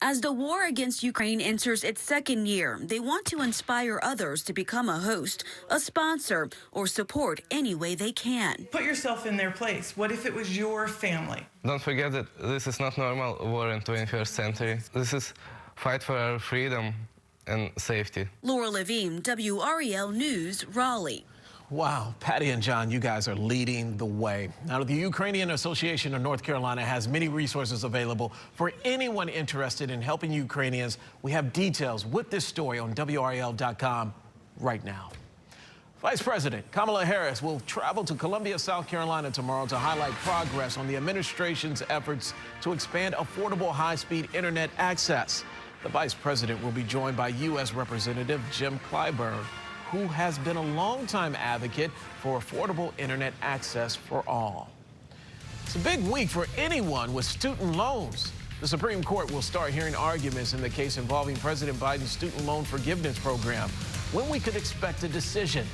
As the war against Ukraine enters its second year, they want to inspire others to become a host, a sponsor, or support any way they can. Put yourself in their place. What if it was your family? Don't forget that this is not normal war in 21st century. This is fight for our freedom and safety. Laura Levine, WRAL News, Raleigh. Wow, Patty and John, you guys are leading the way. Now, the Ukrainian Association of North Carolina has many resources available for anyone interested in helping Ukrainians. We have details with this story on WRAL.com right now. Vice President Kamala Harris will travel to Columbia, South Carolina tomorrow to highlight progress on the administration's efforts to expand affordable high-speed internet access. The vice president will be joined by U.S. Representative Jim Clyburn, who has been a longtime advocate for affordable internet access for all. It's a big week for anyone with student loans. The Supreme Court will start hearing arguments in the case involving President Biden's student loan forgiveness program. When we could expect a decision.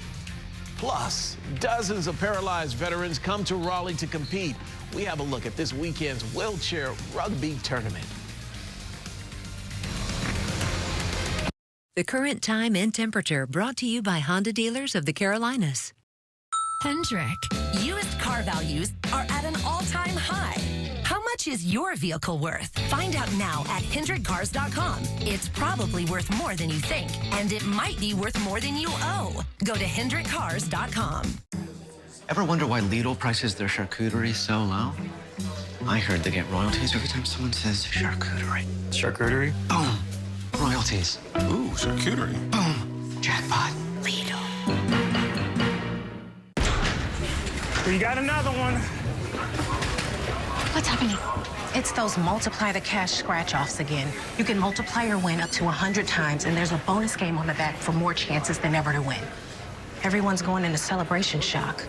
Plus, dozens of paralyzed veterans come to Raleigh to compete. We have a look at this weekend's wheelchair rugby tournament. The current time and temperature brought to you by Honda dealers of the Carolinas. Hendrick, used car values are at an all-time high. How much is your vehicle worth? Find out now at HendrickCars.com. It's probably worth more than you think, and it might be worth more than you owe. Go to HendrickCars.com. Ever wonder why Lidl prices their charcuterie so low? I heard they get royalties every time someone says charcuterie. Charcuterie? Boom. Royalties. Ooh, charcuterie. Boom. Jackpot. Lidl. We got another one. What's happening? It's those multiply the cash scratch-offs again. You can multiply your win up to 100 times, and there's a bonus game on the back for more chances than ever to win. Everyone's going into celebration shock.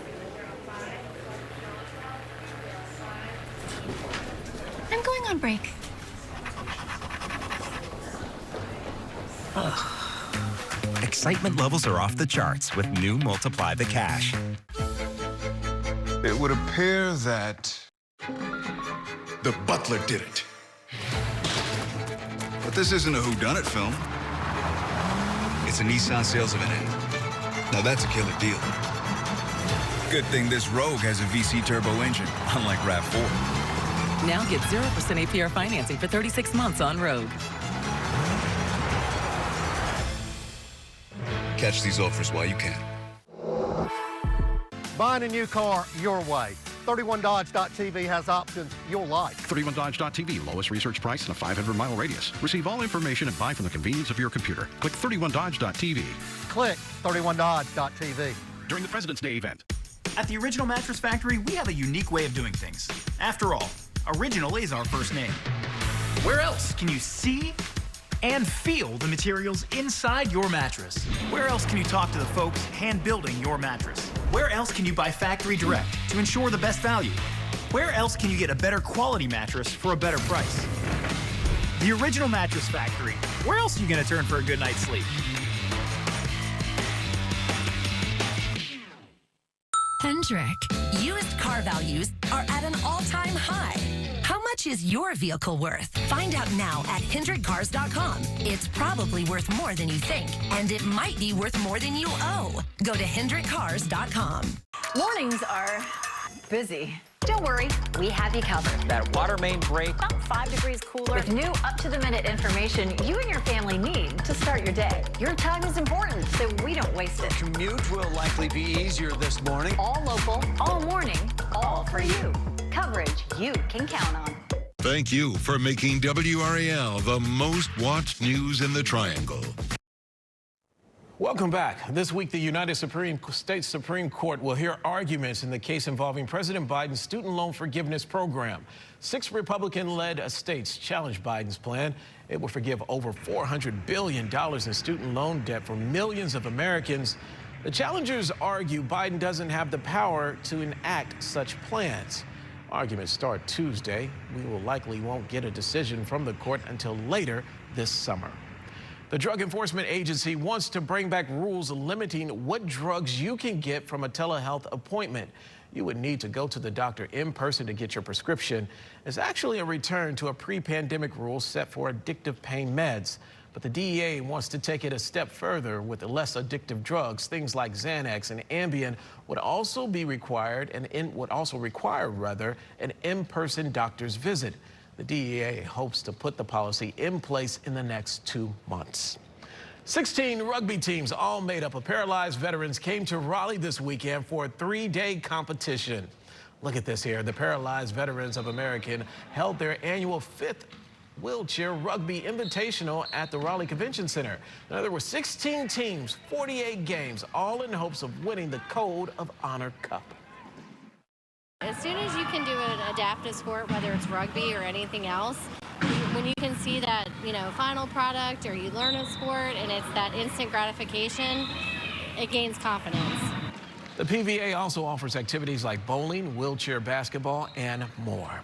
I'm going on break. Excitement levels are off the charts with new Multiply the Cash. It would appear that the butler did it. But this isn't a whodunit film. It's a Nissan sales event. Now that's a killer deal. Good thing this Rogue has a VC turbo engine, unlike RAV4. Now get 0% APR financing for 36 months on Rogue. Catch these offers while you can. Buying a new car your way. 31dodge.tv has options you'll like. 31dodge.tv, lowest research price in a 500-mile radius. Receive all information and buy from the convenience of your computer. Click 31dodge.tv. Click 31dodge.tv. During the President's Day event. At the Original Mattress Factory, we have a unique way of doing things. After all, original is our first name. Where else can you see and feel the materials inside your mattress? Where else can you talk to the folks hand-building your mattress? Where else can you buy factory direct to ensure the best value? Where else can you get a better quality mattress for a better price? The Original Mattress Factory. Where else are you going to turn for a good night's sleep? Hendrick, used car values are at an all-time high. How much is your vehicle worth? Find out now at HendrickCars.com. It's probably worth more than you think, and it might be worth more than you owe. Go to HendrickCars.com. Mornings are busy. Don't worry, we have you covered. That water main break. About 5 degrees cooler. With new up-to-the-minute information you and your family need to start your day. Your time is important, so we don't waste it. Commute will likely be easier this morning. All local, all morning, all for you. Coverage you can count on. Thank you for making WRAL the most watched news in the Triangle. Welcome back. This week, the United States Supreme Court will hear arguments in the case involving President Biden's student loan forgiveness program. 6 Republican-led states challenged Biden's plan. It will forgive over $400 billion in student loan debt for millions of Americans. The challengers argue Biden doesn't have the power to enact such plans. Arguments start Tuesday. We will likely won't get a decision from the court until later this summer. The Drug Enforcement Agency wants to bring back rules limiting what drugs you can get from a telehealth appointment. You would need to go to the doctor in person to get your prescription. It's actually a return to a pre-pandemic rule set for addictive pain meds. But the DEA wants to take it a step further with the less addictive drugs. Things like Xanax and Ambien would also be required an in-person doctor's visit. The DEA hopes to put the policy in place in the next 2 months. 16 rugby teams, all made up of paralyzed veterans, came to Raleigh this weekend for a 3-day competition. Look at this here. The Paralyzed Veterans of America held their annual 5th Wheelchair Rugby Invitational at the Raleigh Convention Center. Now, there were 16 teams, 48 games, all in hopes of winning the Code of Honor Cup. As soon as you can do an adaptive sport, whether it's rugby or anything else, when you can see that, final product, or you learn a sport and it's that instant gratification, it gains confidence. The PVA also offers activities like bowling, wheelchair basketball, and more.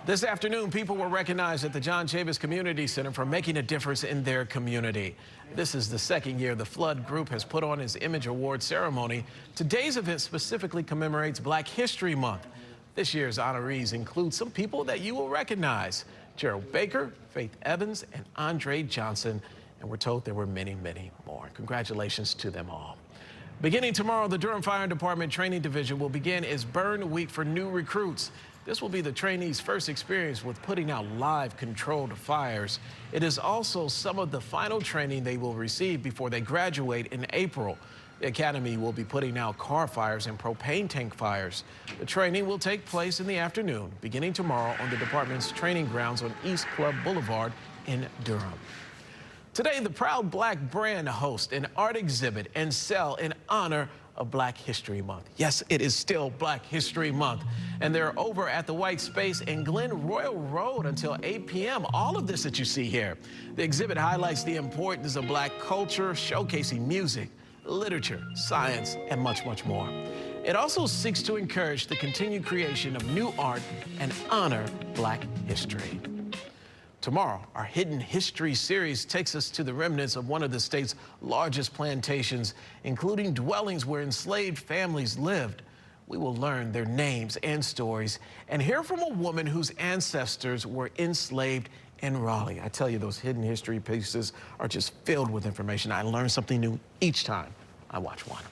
This afternoon, people were recognized at the John Chavis Community Center for making a difference in their community. This is the second year the Flood Group has put on its Image Award ceremony. Today's event specifically commemorates Black History Month. This year's honorees include some people that you will recognize: Gerald Baker, Faith Evans, and Andre Johnson. And we're told there were many, many more. Congratulations to them all. Beginning tomorrow, the Durham Fire Department Training Division will begin its Burn Week for new recruits. This will be the trainees' first experience with putting out live controlled fires. It is also some of the final training they will receive before they graduate in April. The academy will be putting out car fires and propane tank fires. The training will take place in the afternoon, beginning tomorrow on the department's training grounds on East Club Boulevard in Durham. Today, the Proud Black brand hosts an art exhibit and sell in honor of Black History Month. Yes, it is still Black History Month. And they're over at the White Space in Glen Royal Road until 8 p.m. All of this that you see here. The exhibit highlights the importance of Black culture, showcasing music, literature, science, and much, much more. It also seeks to encourage the continued creation of new art and honor Black history. Tomorrow, our Hidden History series takes us to the remnants of one of the state's largest plantations, including dwellings where enslaved families lived. We will learn their names and stories and hear from a woman whose ancestors were enslaved in Raleigh. I tell you, those Hidden History pieces are just filled with information. I learn something new each time I watch one.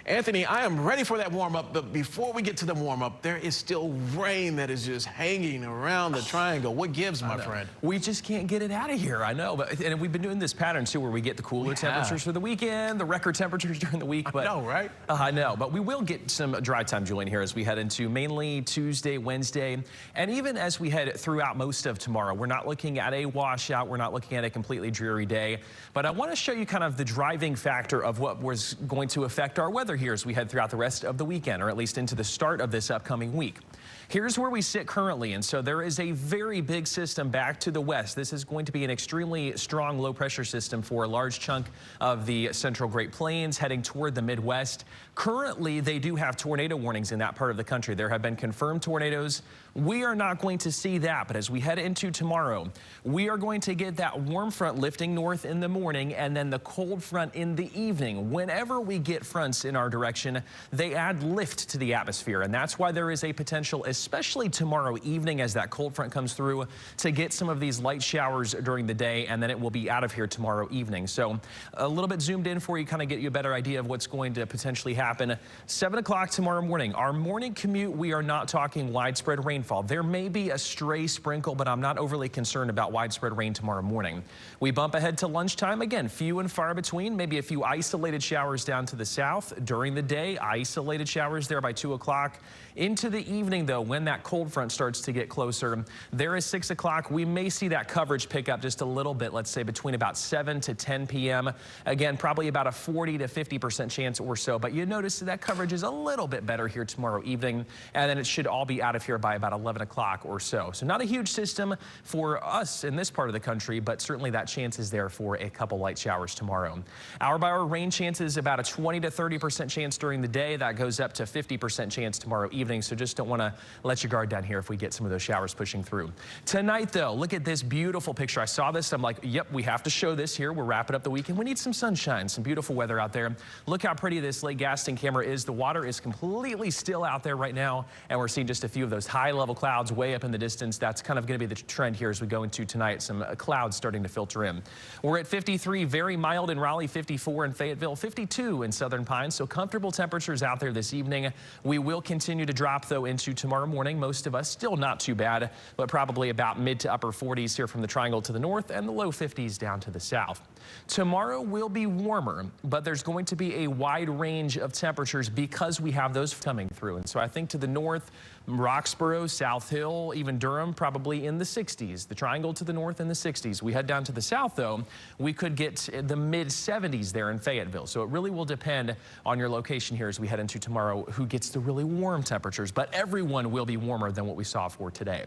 Anthony, I am ready for that warm-up, but before we get to the warm-up, there is still rain that is just hanging around the triangle. What gives, my friend? We just can't get it out of here, I know. And we've been doing this pattern, too, where we get the cooler temperatures for the weekend, the record temperatures during the week. But, I know, right? I know, but we will get some dry time, Julian, here as we head into mainly Tuesday, Wednesday, and even as we head throughout most of tomorrow. We're not looking at a washout. We're not looking at a completely dreary day. But I want to show you kind of the driving factor of what was going to affect our weather here as we head throughout the rest of the weekend, or at least into the start of this upcoming week. Here's where we sit currently, and so there is a very big system back to the west. This is going to be an extremely strong low pressure system for a large chunk of the central Great Plains heading toward the Midwest. Currently, they do have tornado warnings in that part of the country. There have been confirmed tornadoes. We are not going to see that, but as we head into tomorrow, we are going to get that warm front lifting north in the morning and then the cold front in the evening. Whenever we get fronts in our direction, they add lift to the atmosphere, and that's why there is a potential, especially tomorrow evening as that cold front comes through, to get some of these light showers during the day, and then it will be out of here tomorrow evening. So a little bit zoomed in for you, kind of get you a better idea of what's going to potentially happen. 7 o'clock tomorrow morning. Our morning commute, we are not talking widespread rainfall. There may be a stray sprinkle, but I'm not overly concerned about widespread rain tomorrow morning. We bump ahead to lunchtime. Again, few and far between, maybe a few isolated showers down to the south. During the day, isolated showers there by 2 o'clock. Into the evening, though, when that cold front starts to get closer, there is 6 o'clock. We may see that coverage pick up just a little bit, let's say between about 7 to 10 p.m. Again, probably about a 40 to 50% chance or so, but you notice that coverage is a little bit better here tomorrow evening, and then it should all be out of here by about 11 o'clock or so. So not a huge system for us in this part of the country, but certainly that chance is there for a couple light showers tomorrow. Hour-by-hour rain chances about a 20 to 30% chance during the day. That goes up to 50% chance tomorrow evening. So just don't want to to let your guard down here if we get some of those showers pushing through. Tonight, though, look at this beautiful picture. I saw this. I'm like, yep, we have to show this here. We're wrapping up the weekend. We need some sunshine, some beautiful weather out there. Look how pretty this Lake Gaston camera is. The water is completely still out there right now, and we're seeing just a few of those high-level clouds way up in the distance. That's kind of going to be the trend here as we go into tonight. Some clouds starting to filter in. We're at 53, very mild in Raleigh, 54 in Fayetteville, 52 in Southern Pines. So comfortable temperatures out there this evening. We will continue to drop, though, into tomorrow morning. Most of us still not too bad, but probably about mid to upper 40s here from the Triangle to the north and the low 50s down to the south. Tomorrow will be warmer, but there's going to be a wide range of temperatures because we have those coming through. And so I think to the north, Roxborough, South Hill, even Durham, probably in the 60s. The Triangle to the north in the 60s. We head down to the south, though, we could get the mid 70s there in Fayetteville. So it really will depend on your location here as we head into tomorrow who gets the really warm temperatures. But everyone will be warmer than what we saw for today.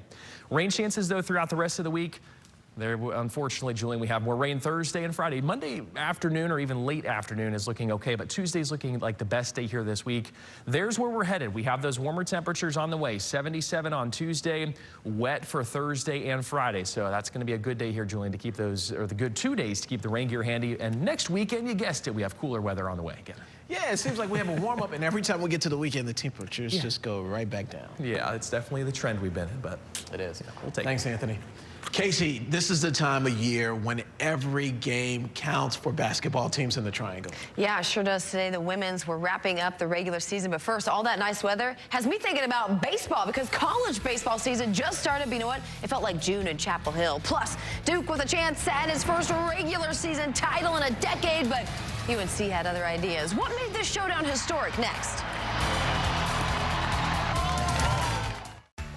Rain chances, though, throughout the rest of the week. There, unfortunately, Julian, we have more rain Thursday and Friday. Monday afternoon or even late afternoon is looking okay, but Tuesday's looking like the best day here this week. There's where we're headed. We have those warmer temperatures on the way. 77 on Tuesday, wet for Thursday and Friday. So that's going to be a good day here, Julian, to keep those, or the good 2 days to keep the rain gear handy. And next weekend, you guessed it, we have cooler weather on the way again. Yeah, it seems like we have a warm-up, and every time we get to the weekend, the temperatures just go right back down. Yeah, it's definitely the trend we've been in, but it is. Yeah, we'll take it. Thanks, Anthony. Casey, this is the time of year when every game counts for basketball teams in the Triangle. Yeah, it sure does today. The women's were wrapping up the regular season. But first, all that nice weather has me thinking about baseball because college baseball season just started. But you know what? It felt like June in Chapel Hill. Plus, Duke with a chance at his first regular season title in a decade. But UNC had other ideas. What made this showdown historic? Next.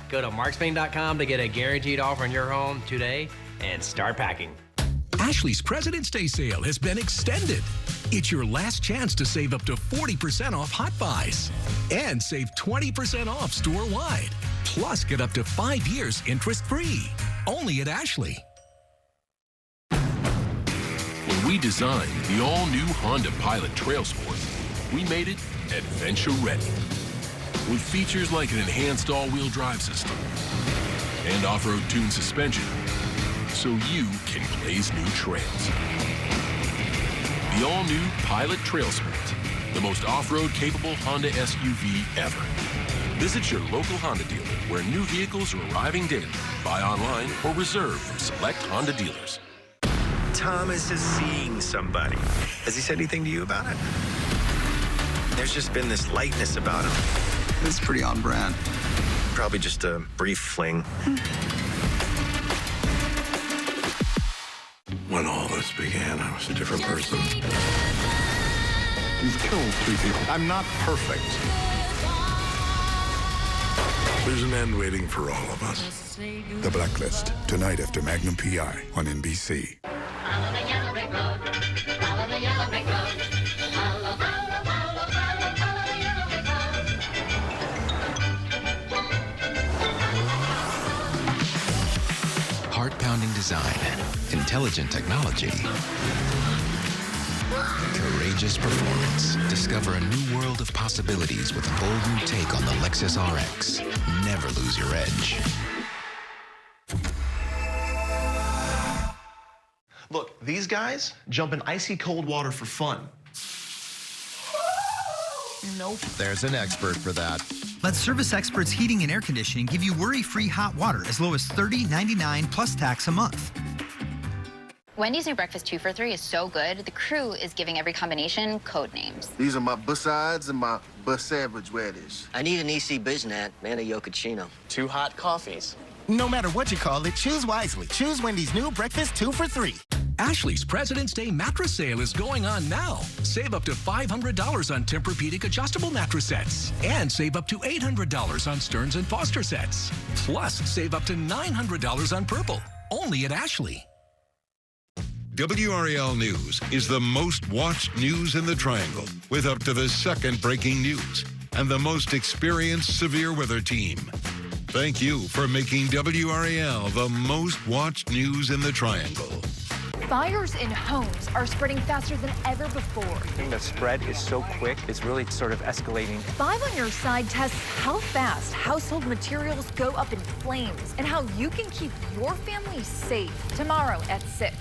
Go to markspain.com to get a guaranteed offer on your home today and start packing. Ashley's President's Day sale has been extended. It's your last chance to save up to 40% off hot buys and save 20% off store-wide. Plus, get up to 5 years interest-free. Only at Ashley. When we designed the all-new Honda Pilot Trail Sport, we made it adventure-ready. With features like an enhanced all-wheel drive system and off-road tuned suspension, so you can blaze new trails. The all-new Pilot Trail Sport, the most off-road capable Honda SUV ever. Visit your local Honda dealer where new vehicles are arriving daily. Buy online or reserve from select Honda dealers. Thomas is seeing somebody. Has he said anything to you about it? There's just been this lightness about him. It's pretty on brand. Probably just a brief fling. When all this began, I was a different person. You've killed 3 people. I'm not perfect. There's an end waiting for all of us. The Blacklist, tonight after Magnum P.I. on NBC. Follow the yellow brick road. Follow the yellow brick road. Follow, follow, follow, follow, follow the yellow brick road. Heart-pounding design, intelligent technology, courageous performance. Discover a new world of possibilities with a bold new take on the Lexus RX. Never lose your edge. Look, these guys jump in icy cold water for fun. Nope. There's an expert for that. Let Service Experts Heating and Air Conditioning give you worry-free hot water as low as $30.99 plus tax a month. Wendy's new breakfast 2 for $3 is so good, the crew is giving every combination code names. These are my besides and my bus sandwich weddies. I need an EC Biznat and a Yokochino. 2 hot coffees. No matter what you call it, choose wisely. Choose Wendy's new breakfast 2 for $3. Ashley's President's Day mattress sale is going on now. Save up to $500 on Tempur-Pedic adjustable mattress sets. And save up to $800 on Stearns & Foster sets. Plus, save up to $900 on Purple. Only at Ashley. WRAL News is the most watched news in the Triangle, with up to the second breaking news and the most experienced severe weather team. Thank you for making WRAL the most watched news in the Triangle. Fires in homes are spreading faster than ever before. I think the spread is so quick, it's really sort of escalating. 5 on Your Side tests how fast household materials go up in flames and how you can keep your family safe. Tomorrow at 6.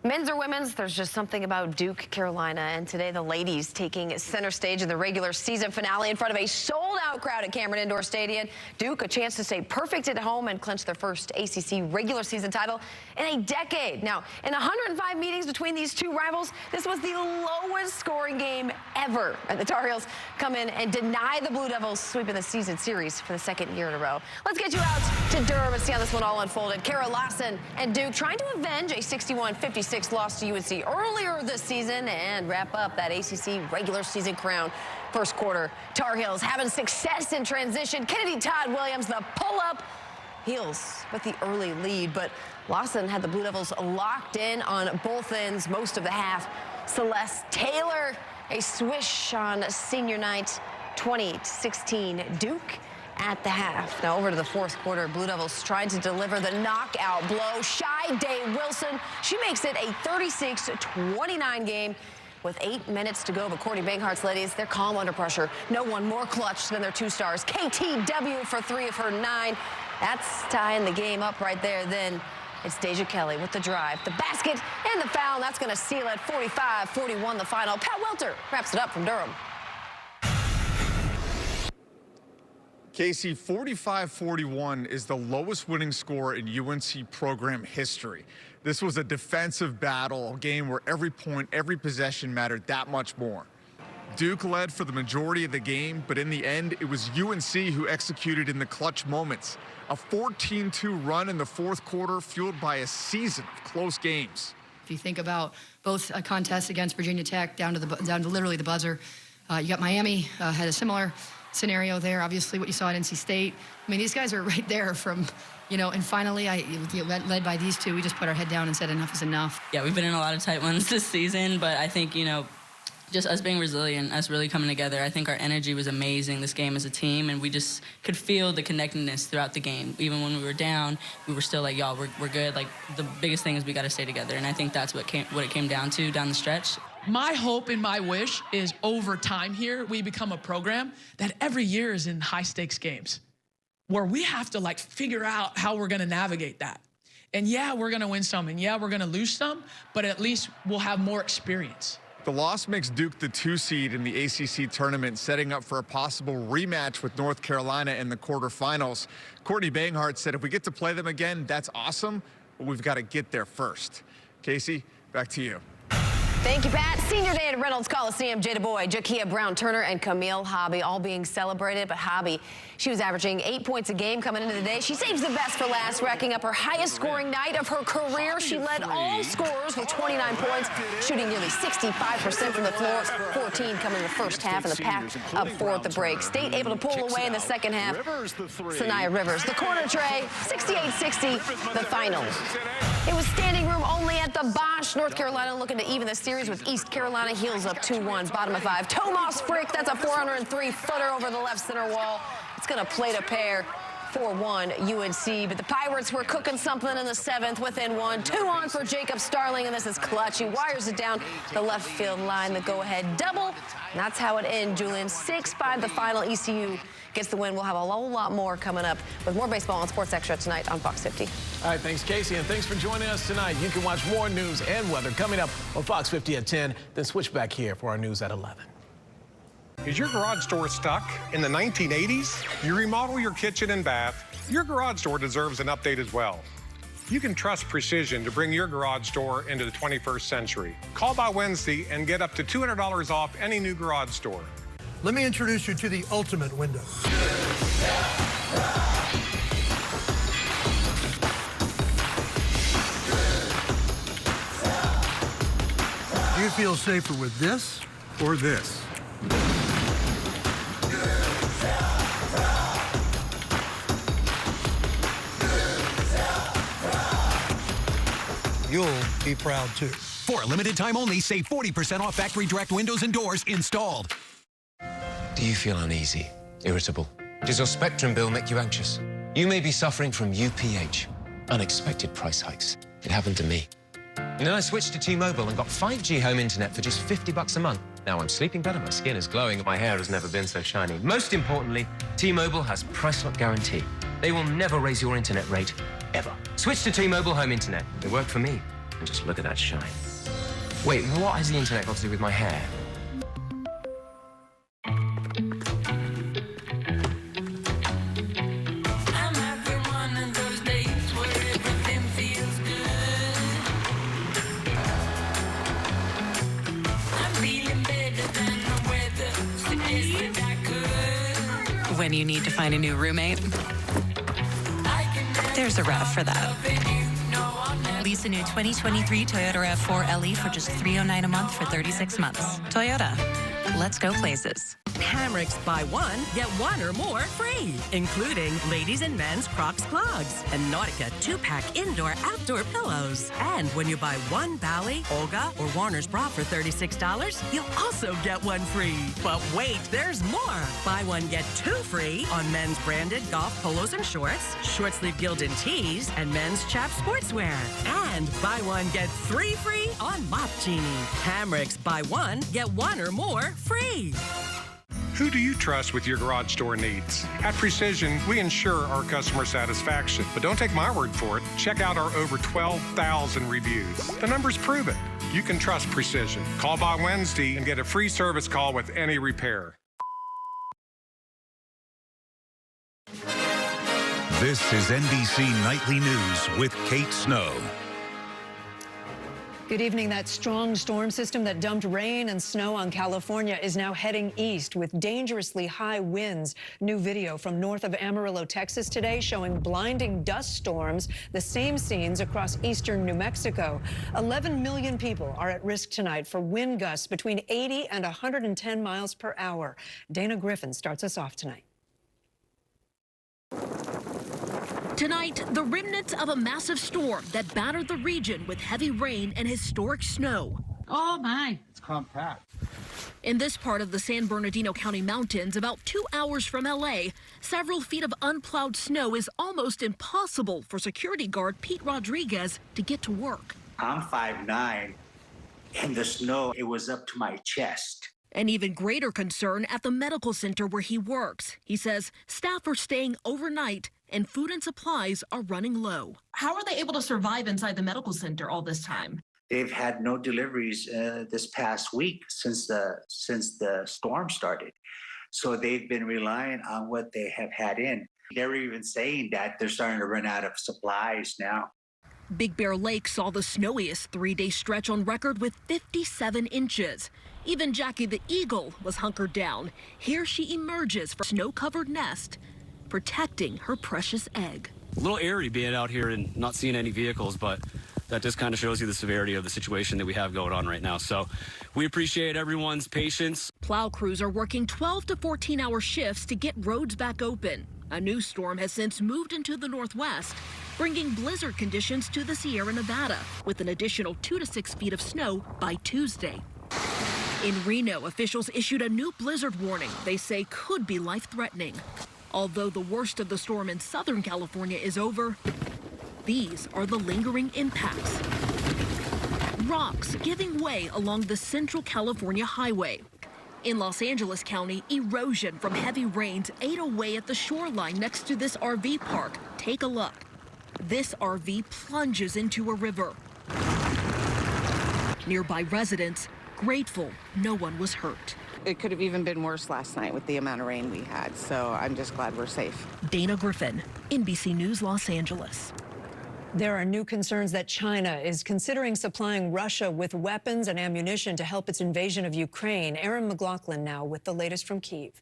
Men's or women's, there's just something about Duke, Carolina, and today the ladies taking center stage in the regular season finale in front of a sold-out crowd at Cameron Indoor Stadium. Duke, a chance to stay perfect at home and clinch their first ACC regular season title in a decade. Now, in 105 meetings between these two rivals, this was the lowest scoring game ever. And the Tar Heels come in and deny the Blue Devils sweeping the season series for the second year in a row. Let's get you out to Durham and see how this one all unfolded. Kara Lawson and Duke trying to avenge a 61-56 loss to UNC earlier this season and wrap up that ACC regular season crown. First quarter, Tar Heels having success in transition. Kennedy Todd Williams, the pull-up. Heels with the early lead, but Lawson had the Blue Devils locked in on both ends most of the half. Celeste Taylor, a swish on senior night, 20-16 Duke at the half. Now over to the fourth quarter, Blue Devils tried to deliver the knockout blow. Shy Day Wilson, she makes it a 36-29 game with 8 minutes to go. But Courtney Bankhart's ladies, they're calm under pressure. No one more clutch than their two stars. KTW for 3 of her 9. That's tying the game up right there. Then it's Deja Kelly with the drive, the basket, and the foul. That's going to seal it. 45-41 the final. Pat Welter wraps it up from Durham. Casey, 45-41 is the lowest winning score in UNC program history. This was a defensive battle, a game where every point, every possession mattered that much more. Duke led for the majority of the game, but in the end, it was UNC who executed in the clutch moments. A 14-2 run in the fourth quarter fueled by a season of close games. If you think about both contests against Virginia Tech down to literally the buzzer, you got Miami had a similar scenario there. Obviously, what you saw at NC State. I mean, these guys are right there from, you know, and finally, led by these two, we just put our head down and said enough is enough. Yeah, we've been in a lot of tight ones this season, but I think, you know, just us being resilient, us really coming together, I think our energy was amazing this game as a team, and we just could feel the connectedness throughout the game. Even when we were down, we were still like, y'all, we're good. Like, the biggest thing is we got to stay together, and I think that's what it came down to down the stretch. My hope and my wish is over time here, we become a program that every year is in high-stakes games where we have to, like, figure out how we're going to navigate that. And, yeah, we're going to win some, and, yeah, we're going to lose some, but at least we'll have more experience. The loss makes Duke the 2 seed in the ACC tournament, setting up for a possible rematch with North Carolina in the quarterfinals. Courtney Banghart said if we get to play them again, that's awesome, but we've got to get there first. Casey, back to you. Thank you, Pat. Senior day at Reynolds Coliseum. Jada Boy, Jakia Brown-Turner, and Camille Hobby all being celebrated. But Hobby, she was averaging 8 points a game coming into the day. She saves the best for last, racking up her highest scoring night of her career. She led all scorers with 29 points, shooting nearly 65% from the floor, 14 coming in the first half, and the Pack up 4 at the break. State able to pull away in the second half. Sanaya Rivers, the corner tray, 68-60, the final. It was standing room only at the Bosch. North Carolina looking to even the series with East Carolina. Heels up 2-1, bottom of 5. Tomas Frick, that's a 403-footer over the left center wall. It's going to play to pair. 4-1 UNC, but the Pirates were cooking something in the 7th within 1. 2 on for Jacob Starling, and this is clutch. He wires it down the left field line, the go-ahead double. And that's how it ends, Julian. 6-5 the final. ECU gets the win. We'll have a whole lot more coming up with more baseball on Sports Extra tonight on Fox 50. All right, thanks, Casey, and thanks for joining us tonight. You can watch more news and weather coming up on Fox 50 at 10, then switch back here for our news at 11. Is your garage door stuck in the 1980s? You remodel your kitchen and bath, your garage door deserves an update as well. You can trust Precision to bring your garage door into the 21st century. Call by Wednesday and get up to $200 off any new garage door. Let me introduce you to the ultimate window. Do you feel safer with this or this? You'll be proud too. For a limited time only, save 40% off factory direct windows and doors installed. Do you feel uneasy, irritable? Does your Spectrum bill make you anxious? You may be suffering from UPH. unexpected price hikes. It happened to me. And then I switched to T-Mobile and got 5G home internet for just $50 a month. Now I'm sleeping better, my skin is glowing, and my hair has never been so shiny. Most importantly, T-Mobile has price lock guarantee. They will never raise your internet rate, ever. Switch to T-Mobile home internet. It worked for me. And just look at that shine. Wait, what has the internet got to do with my hair? When you need to find a new roommate, there's a RAV for that. Lease a new 2023 Toyota RAV4 LE for just $309 a month for 36 months. Toyota, let's go places. Hamrick's buy one, get one or more free, including ladies and men's Crocs clogs and Nautica 2-pack indoor-outdoor pillows. And when you buy one Bally, Olga, or Warner's bra for $36, you'll also get one free. But wait, there's more. Buy one, get two free on men's branded golf polos and shorts, short sleeve gilded tees, and men's chap sportswear. And buy one, get three free on Mop Genie. Hamrick's buy one, get one or more free. Who do you trust with your garage door needs? At Precision, we ensure our customer satisfaction. But don't take my word for it. Check out our over 12,000 reviews. The numbers prove it. You can trust Precision. Call by Wednesday and get a free service call with any repair. This is NBC Nightly News with Kate Snow. Good evening. That strong storm system that dumped rain and snow on California is now heading east with dangerously high winds. New video from north of Amarillo, Texas today showing blinding dust storms, the same scenes across eastern New Mexico. 11 million people are at risk tonight for wind gusts between 80 and 110 miles per hour. Dana Griffin starts us off tonight. Tonight, the remnants of a massive storm that battered the region with heavy rain and historic snow. Oh my, it's compact. In this part of the San Bernardino County Mountains, about 2 hours from LA, several feet of unplowed snow is almost impossible for security guard Pete Rodriguez to get to work. I'm 5'9", and the snow, it was up to my chest. An even greater concern at the medical center where he works. He says staff are staying overnight and food and supplies are running low. How are they able to survive inside the medical center all this time? They've had no deliveries this past week since the storm started. So they've been relying on what they have had in. They're even saying that they're starting to run out of supplies now. Big Bear Lake saw the snowiest 3-day stretch on record with 57 inches. Even Jackie the Eagle was hunkered down. Here she emerges from a snow-covered nest, protecting her precious egg. A little eerie being out here and not seeing any vehicles, but that just kind of shows you the severity of the situation that we have going on right now. So we appreciate everyone's patience. Plow crews are working 12 to 14-hour shifts to get roads back open. A new storm has since moved into the northwest, bringing blizzard conditions to the Sierra Nevada, with an additional 2 to 6 feet of snow by Tuesday. In Reno, officials issued a new blizzard warning they say could be life-threatening. Although the worst of the storm in Southern California is over, these are the lingering impacts. Rocks giving way along the Central California Highway. In Los Angeles County, erosion from heavy rains ate away at the shoreline next to this RV park. Take a look. This RV plunges into a river. Nearby residents grateful no one was hurt. It could have even been worse last night with the amount of rain we had, so I'm just glad we're safe. Dana Griffin, NBC News, Los Angeles. There are new concerns that China is considering supplying Russia with weapons and ammunition to help its invasion of Ukraine. Aaron McLaughlin now with the latest from Kyiv.